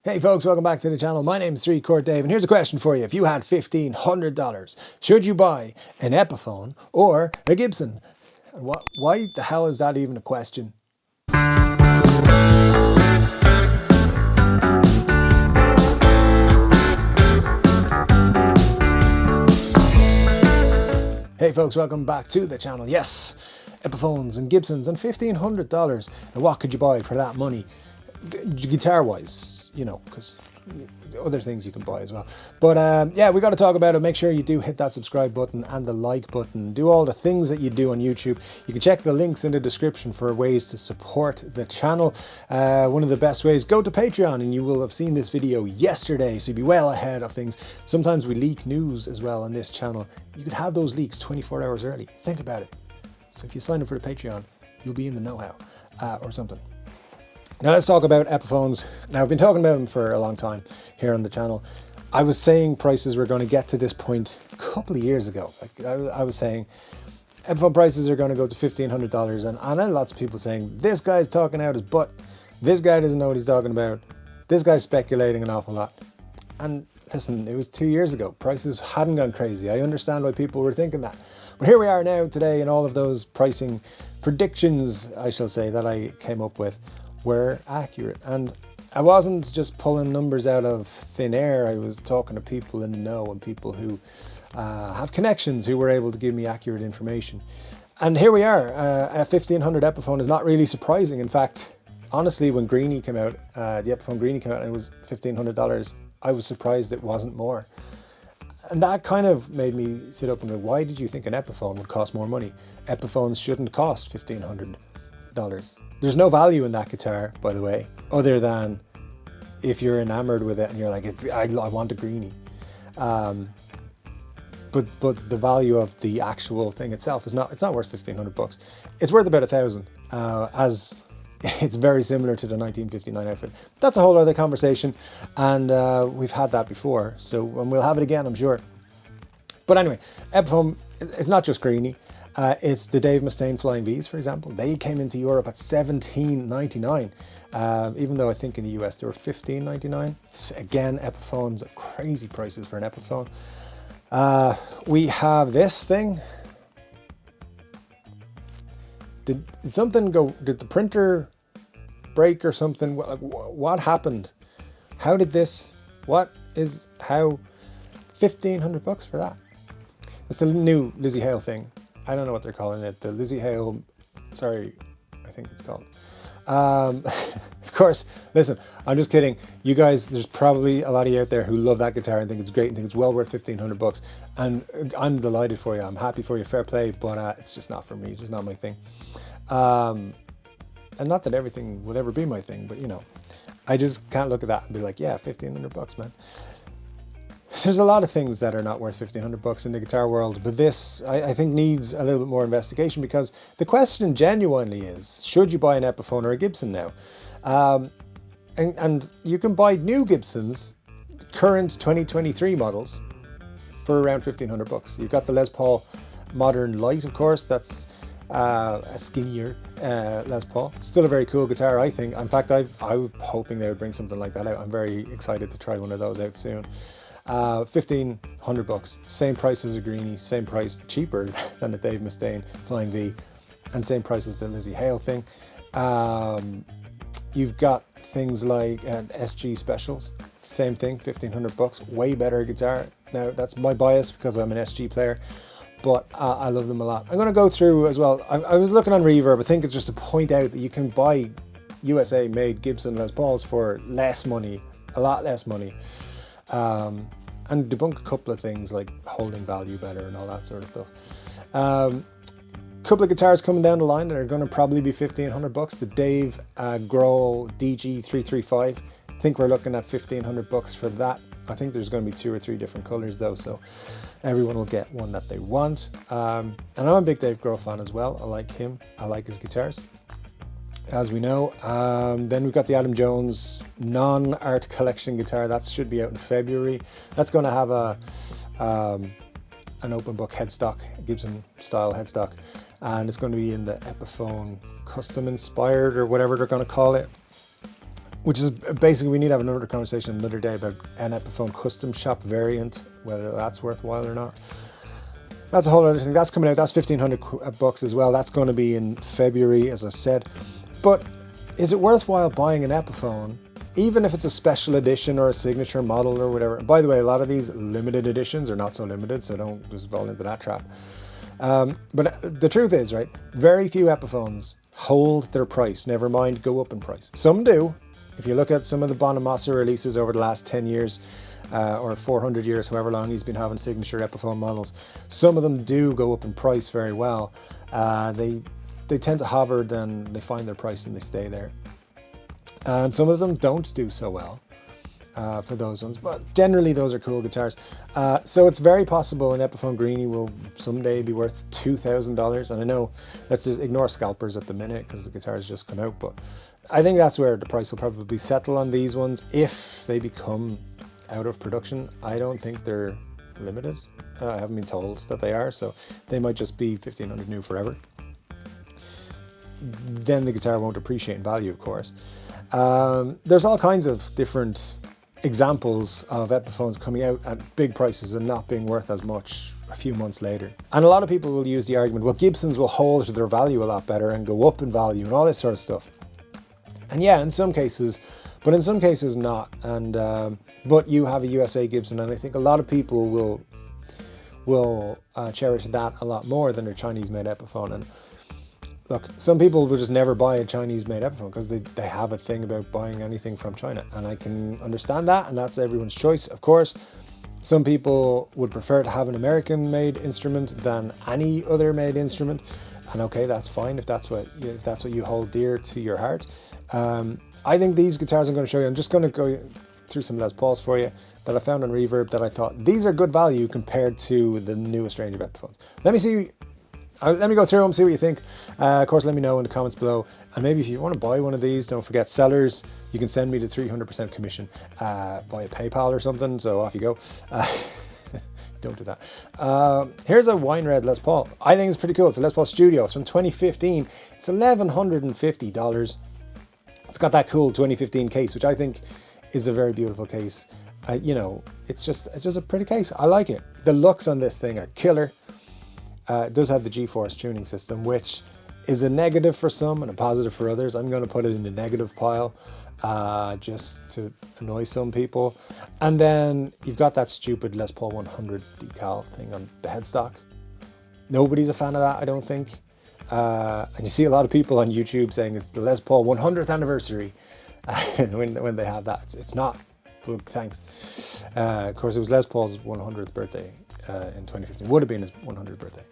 Hey folks, welcome back to the channel. My name is 3 Court Dave, and here's a question for you. If you had $1,500, should you buy an Epiphone or a Gibson? And why the hell is that even a question? Hey folks, welcome back to the channel. Yes, Epiphones and Gibsons and $1,500. And what could you buy for that money? Guitar-wise, you know, because other things you can buy as well. But yeah, we got to talk about it. Make sure you do hit that subscribe button and the like button. Do all the things that you do on YouTube. You can check the links in the description for ways to support the channel. One of the best ways, go to Patreon, and you will have seen this video yesterday, so you'll be well ahead of things. Sometimes we leak news as well on this channel. You could have those leaks 24 hours early. Think about it. So if you sign up for the Patreon, you'll be in the know-how or something. Now let's talk about Epiphones. Now I've been talking about them for a long time here on the channel. I was saying prices were going to get to this point a couple of years ago. Like I was saying Epiphone prices are going to go to $1,500, and I know lots of people saying this guy's talking out his butt. This guy doesn't know what he's talking about. This guy's speculating an awful lot. And listen, it was 2 years ago. Prices hadn't gone crazy. I understand why people were thinking that. But here we are now today, and all of those pricing predictions, I shall say, that I came up with were accurate. And I wasn't just pulling numbers out of thin air. I was talking to people in the know and people who have connections who were able to give me accurate information. And here we are. A 1500 Epiphone is not really surprising. In fact, honestly, when Greenie came out, the Epiphone Greenie came out and it was $1,500, I was surprised it wasn't more. And that kind of made me sit up and go, why did you think an Epiphone would cost more money? Epiphones shouldn't cost $1,500. There's no value in that guitar, by the way, other than if you're enamored with it and you're like, I want a Greenie. But the value of the actual thing itself is it's not worth $1,500. It's worth about $1,000, as it's very similar to the 1959 outfit. That's a whole other conversation, and we've had that before, and we'll have it again, I'm sure. But anyway, Epiphone, it's not just Greenie. It's the Dave Mustaine Flying V's, for example. They came into Europe at $17.99, even though I think in the US they were $15.99. Again, Epiphones, crazy prices for an Epiphone. We have this thing. Did something go? Did the printer break or something? What happened? How did this? How? $1,500 for that? It's a new Lizzie Hale thing. I don't know what they're calling it. The Lizzie Hale, sorry, I think it's called. Of course, listen, I'm just kidding. You guys, there's probably a lot of you out there who love that guitar and think it's great and think it's well worth $1,500. And I'm delighted for you. I'm happy for you. Fair play, but it's just not for me. It's just not my thing. And not that everything would ever be my thing, but you know, I just can't look at that and be like, yeah, $1,500, man. There's a lot of things that are not worth $1,500 in the guitar world, but this, I think, needs a little bit more investigation, because the question genuinely is, should you buy an Epiphone or a Gibson now? And you can buy new Gibsons, current 2023 models, for around $1,500. You've got the Les Paul Modern Light, of course. That's a skinnier Les Paul. Still a very cool guitar, I think. In fact, I'm hoping they would bring something like that out. I'm very excited to try one of those out soon. $1,500, same price as a Greenie, same price, cheaper than the Dave Mustaine Flying V, and same price as the Lizzie Hale thing. You've got things like SG Specials, same thing, $1,500, way better guitar. Now that's my bias because I'm an SG player, but I love them a lot. I'm going to go through as well. I was looking on Reverb. I think it's just to point out that you can buy USA made Gibson Les Pauls for less money, a lot less money. And debunk a couple of things like holding value better and all that sort of stuff. Couple of guitars coming down the line that are going to probably be $1,500. The Dave Grohl DG335. I think we're looking at $1,500 for that. I think there's going to be 2 or 3 different colors though, so everyone will get one that they want. And I'm a big Dave Grohl fan as well. I like him. I like his guitars, as we know. Then we've got the Adam Jones non-art collection guitar. That should be out in February. That's going to have an open book headstock, Gibson style headstock, and it's going to be in the Epiphone custom inspired or whatever they're going to call it. which is basically, we need to have another conversation another day about an Epiphone custom shop variant, whether that's worthwhile or not. That's a whole other thing. That's coming out. That's 1,500 bucks as well. That's going to be in February, as I said. But is it worthwhile buying an Epiphone, even if it's a special edition or a signature model or whatever? By the way, a lot of these limited editions are not so limited, so don't just fall into that trap. But the truth is, right, very few Epiphones hold their price, never mind go up in price. Some do. If you look at some of the Bonamassa releases over the last 10 years, or 400 years, however long he's been having signature Epiphone models, some of them do go up in price very well. They tend to hover, then they find their price and they stay there. And some of them don't do so well for those ones, but generally those are cool guitars. So it's very possible an Epiphone Greenie will someday be worth $2,000. And I know, let's just ignore scalpers at the minute because the guitars just come out, but I think that's where the price will probably settle on these ones if they become out of production. I don't think they're limited. I haven't been told that they are, so they might just be 1,500 new forever. Then the guitar won't appreciate in value, of course. There's all kinds of different examples of Epiphones coming out at big prices and not being worth as much a few months later. And a lot of people will use the argument, well, Gibsons will hold their value a lot better and go up in value and all this sort of stuff. And yeah, in some cases, but in some cases not. And but you have a USA Gibson, and I think a lot of people will cherish that a lot more than their Chinese-made Epiphone. And look, some people will just never buy a Chinese-made Epiphone because they have a thing about buying anything from China, and I can understand that, and that's everyone's choice, of course. Some people would prefer to have an American-made instrument than any other made instrument, and okay, that's fine if that's what you hold dear to your heart. I think these guitars I'm going to show you, I'm just going to go through some Les Pauls for you that I found on Reverb that I thought these are good value compared to the newest range of Epiphones. Let me go through them, see what you think. Of course, let me know in the comments below. And maybe if you want to buy one of these, don't forget, sellers, you can send me the 300% commission via PayPal or something. So off you go. Don't do that. Here's a wine red Les Paul. I think it's pretty cool. It's a Les Paul Studio. It's from 2015. It's $1,150. It's got that cool 2015 case, which I think is a very beautiful case. You know, it's just a pretty case. I like it. The looks on this thing are killer. It does have the G-Force tuning system, which is a negative for some and a positive for others. I'm going to put it in the negative pile just to annoy some people. And then you've got that stupid Les Paul 100 decal thing on the headstock. Nobody's a fan of that, I don't think. And you see a lot of people on YouTube saying it's the Les Paul 100th anniversary. when they have that, it's not. But thanks. Of course, it was Les Paul's 100th birthday in 2015. Would have been his 100th birthday.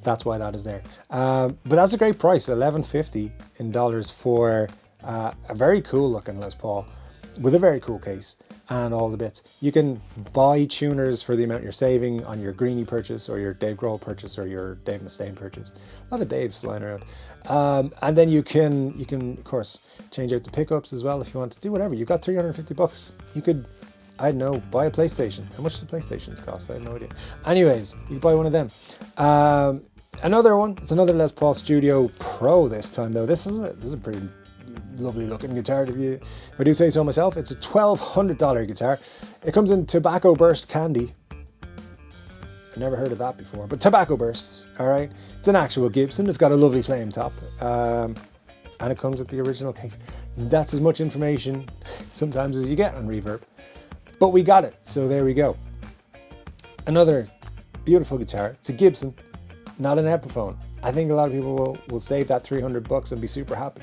That's why that is there. But that's a great price, $1,150 in dollars for a very cool looking Les Paul with a very cool case and all the bits. You can buy tuners for the amount you're saving on your Greenie purchase or your Dave Grohl purchase or your Dave Mustaine purchase. A lot of Daves flying around. And then you can of course change out the pickups as well if you want to do whatever. You've got 350 bucks. You could, I don't know, buy a PlayStation. How much do PlayStations cost? I have no idea. Anyways, you can buy one of them. Another one, it's another Les Paul Studio Pro this time though. This is a pretty lovely looking guitar if I do say so myself. It's a $1,200 guitar. It comes in tobacco burst candy. I never heard of that before, but tobacco bursts, all right? It's an actual Gibson. It's got a lovely flame top. And it comes with the original case. That's as much information sometimes as you get on Reverb. But we got it, so there we go. Another beautiful guitar. It's a Gibson, not an Epiphone. I think a lot of people will save that 300 bucks and be super happy.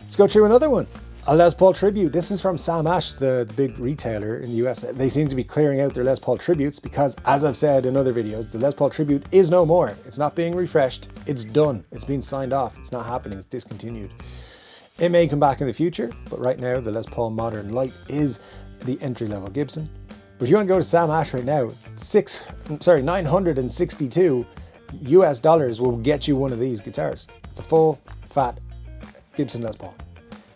Let's go through another one. A Les Paul Tribute. This is from Sam Ash, the big retailer in the US. They seem to be clearing out their Les Paul Tributes because, as I've said in other videos, the Les Paul Tribute is no more. It's not being refreshed. It's done. It's been signed off. It's not happening. It's discontinued. It may come back in the future, but right now the Les Paul Modern Lite is the entry-level Gibson. But if you want to go to Sam Ash right now, $962 US dollars will get you one of these guitars. It's a full, fat Gibson Les Paul.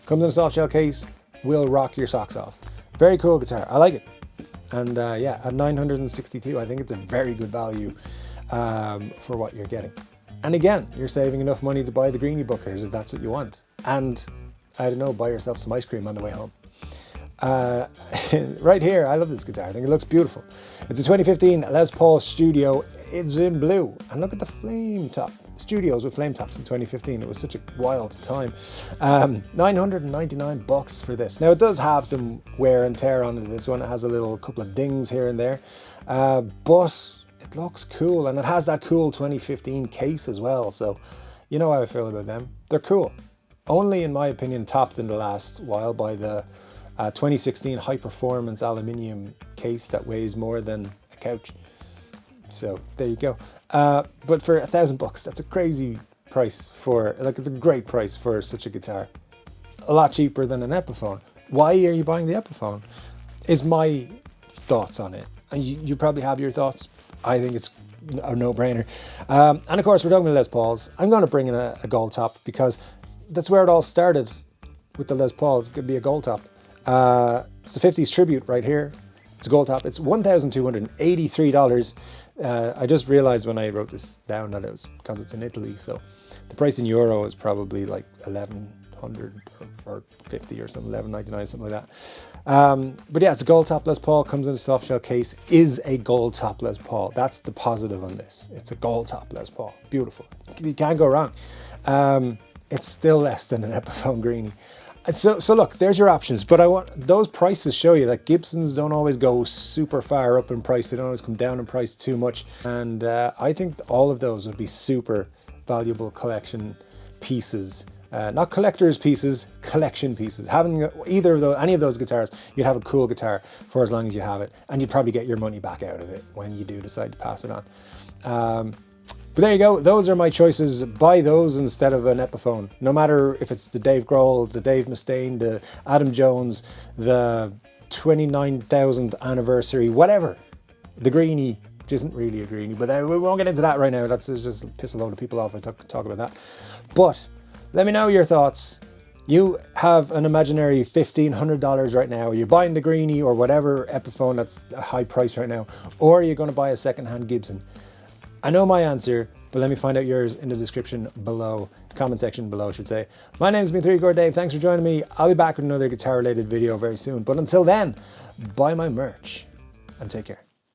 Comes in a soft shell case, will rock your socks off. Very cool guitar, I like it. And yeah, at $962, I think it's a very good value for what you're getting. And again, you're saving enough money to buy the Greenie Bookers if that's what you want. And I don't know, buy yourself some ice cream on the way home. Right here, I love this guitar. I think it looks beautiful. It's a 2015 Les Paul Studio. It's in blue. And look at the flame top. Studios with flame tops in 2015. It was such a wild time. $999 for this. Now it does have some wear and tear on it. This one, it has a couple of dings here and there. But it looks cool, and it has that cool 2015 case as well. So you know how I feel about them. They're cool. Only, in my opinion, topped in the last while by the 2016 high performance aluminium case that weighs more than a couch. So there you go. But for $1,000, that's a crazy price for, like, it's a great price for such a guitar. A lot cheaper than an Epiphone. Why are you buying the Epiphone? Is my thoughts on it. And you probably have your thoughts. I think it's a no-brainer. And of course, we're talking about Les Pauls. I'm going to bring in a gold top because that's where it all started with the Les Pauls. It could be a gold top. It's the 50s tribute right here. It's a gold top. It's $1,283. I just realized when I wrote this down that it was because it's in Italy. So the price in euro is probably like 1,100 or 50 or something, 11.99, something like that. But yeah, it's a gold top Les Paul, comes in a soft shell case, is a gold top Les Paul. That's the positive on this. It's a gold top Les Paul. Beautiful. You can't go wrong. It's still less than an Epiphone Greenie. So look, there's your options, but I want those prices show you that Gibsons don't always go super far up in price. They don't always come down in price too much. And I think all of those would be super valuable collection pieces. Not collector's pieces, collection pieces. Having either of those, any of those guitars, you'd have a cool guitar for as long as you have it, and you'd probably get your money back out of it when you do decide to pass it on. But there you go. Those are my choices. Buy those instead of an Epiphone. No matter if it's the Dave Grohl, the Dave Mustaine, the Adam Jones, the 29,000th anniversary, whatever. The Greenie, which isn't really a Greenie, but we won't get into that right now. That's just piss a load of people off if I talk about that. But let me know your thoughts. You have an imaginary $1,500 right now. You're buying the Greenie or whatever Epiphone that's a high price right now, or you're going to buy a secondhand Gibson. I know my answer, but let me find out yours in the description below, comment section below, I should say. My name's been 3 Chord Dave. Thanks for joining me. I'll be back with another guitar related video very soon. But until then, buy my merch and take care.